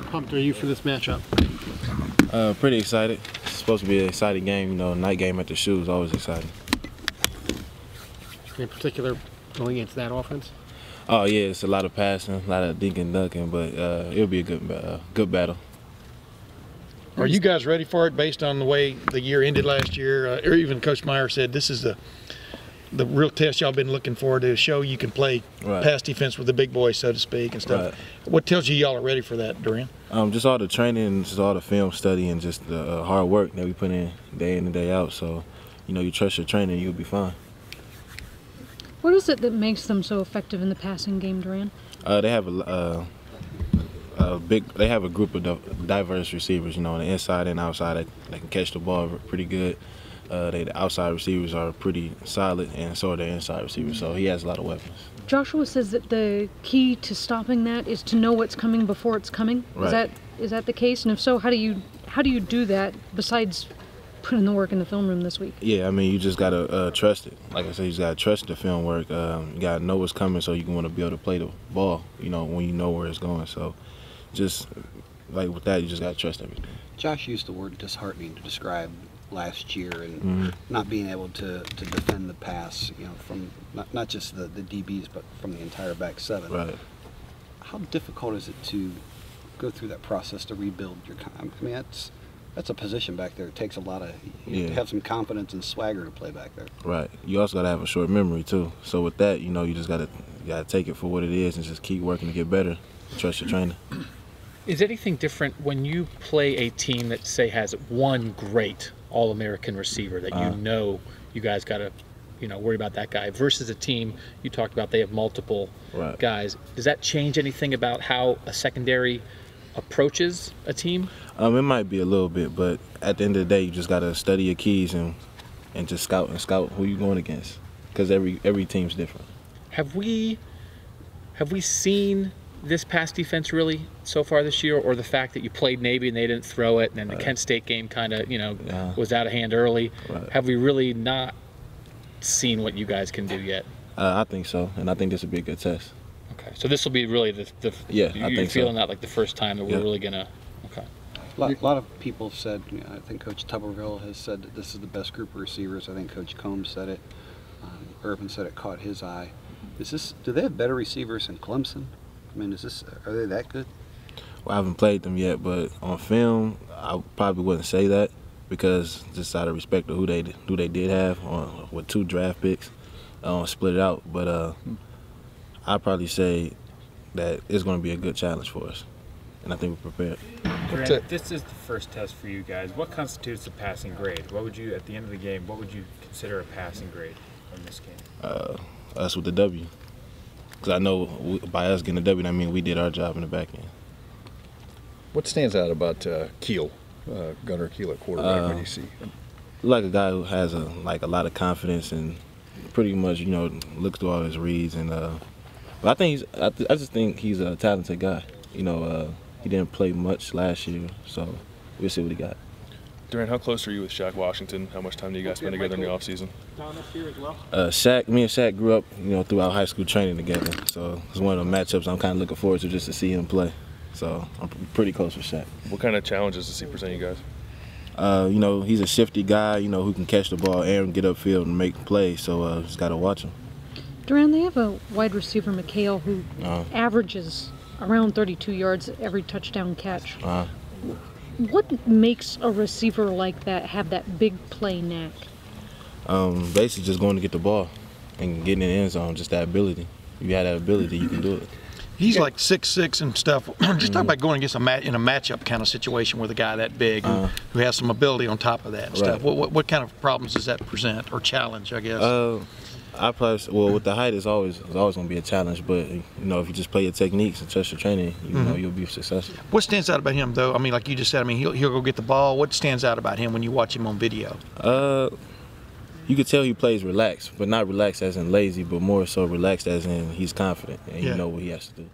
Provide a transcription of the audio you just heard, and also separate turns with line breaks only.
How pumped are you for this matchup?
Pretty excited. It's supposed to be an exciting game. You know, night game at the shoe is always exciting.
In particular, going into that offense?
Oh yeah, it's a lot of passing, a lot of dinking and dunking, but it'll be a good battle.
Are you guys ready for it based on the way the year ended last year? Or even Coach Meyer said this is the real test y'all been looking for to show you can play pass defense with the big boys, so to speak, and stuff. Right. What tells you y'all are ready for that, Doran?
Just all the training, just all the film study, and just the hard work that we put in and day out. So, you know, you trust your training, you'll be fine.
What is it that makes them so effective in the passing game, Doran?
They have they have a group of diverse receivers. You know, on the inside and outside, they can catch the ball pretty good. The outside receivers are pretty solid, and so are the inside receivers. So he has a lot of weapons.
Joshua says that the key to stopping that is to know what's coming before it's coming.
Right.
Is that the case? And if so, how do you do that besides putting the work in the film room this week?
Yeah, I mean, you just gotta trust it. Like I said, you just gotta trust the film work. You gotta know what's coming, so you can want to be able to play the ball. You know, when you know where it's going. So, just like with that, you just gotta trust everything.
Josh used the word disheartening to describe last year and not being able to defend the pass. You know, from not just the DBs, but from the entire back seven.
Right.
How difficult is it to go through that process to rebuild your? I mean, that's a position back there. It takes a lot of you have some confidence and swagger to play back there.
Right. You also gotta have a short memory too. So with that, you know, you just gotta take it for what it is and just keep working to get better. Trust your trainer.
Is anything different when you play a team that, say, has one great All-American receiver that you know you guys got to, worry about that guy versus a team you talked about they have multiple guys? Does that change anything about how a secondary approaches a team?
It might be a little bit, but at the end of the day, you just got to study your keys and just scout who you're going against, because every team's different.
Have we seen this pass defense really so far this year, or the fact that you played Navy and they didn't throw it, and then the Kent State game kind of was out of hand early? Have we really not seen what you guys can do yet? I
think so, and I think this would be a good test.
Okay, so this will be really you're feeling that like the first time that we're really gonna. Okay.
A lot of people have said. I think Coach Tuberville has said that this is the best group of receivers. I think Coach Combs said it. Irvin said it caught his eye. Do they have better receivers than Clemson? I mean, are they that good?
Well, I haven't played them yet, but on film, I probably wouldn't say that, because just out of respect to who they did have with 2 draft picks, split it out. But I'd probably say that it's going to be a good challenge for us, and I think we're prepared.
Doran, this is the first test for you guys. What constitutes a passing grade? What would you, at the end of the game, what would you consider a passing grade in this game?
Us with the W. Because I know by us getting a W, I mean we did our job in the back end.
What stands out about Keel, Gunnar Keel at quarterback when you see him?
Like a guy who has a lot of confidence and pretty much looks through all his reads, and but I just think he's a talented guy. He didn't play much last year, so we'll see what he got.
Doran, how close are you with Shaq Washington? How much time do you guys spend together in the offseason?
Me and Shaq grew up, throughout high school training together. So it's one of the matchups I'm kind of looking forward to, just to see him play. So I'm pretty close with Shaq.
What kind of challenges does he present you guys?
He's a shifty guy, who can catch the ball and get upfield and make plays. So just got to watch him.
Doran, they have a wide receiver, McHale, who averages around 32 yards every touchdown catch. What makes a receiver like that have that big play knack?
Basically just going to get the ball and getting in the end zone, just that ability. If you have that ability, you can do it.
He's like 6'6" and stuff. Just talk about going against in a matchup kind of situation with a guy that big who has some ability on top of that and stuff. What kind of problems does that present, or challenge, I guess?
With the height, it's always going to be a challenge. But if you just play your techniques and trust your training, you'll be successful.
What stands out about him, though? I mean, like you just said, he'll go get the ball. What stands out about him when you watch him on video?
You could tell he plays relaxed, but not relaxed as in lazy, but more so relaxed as in he's confident and you know what he has to do.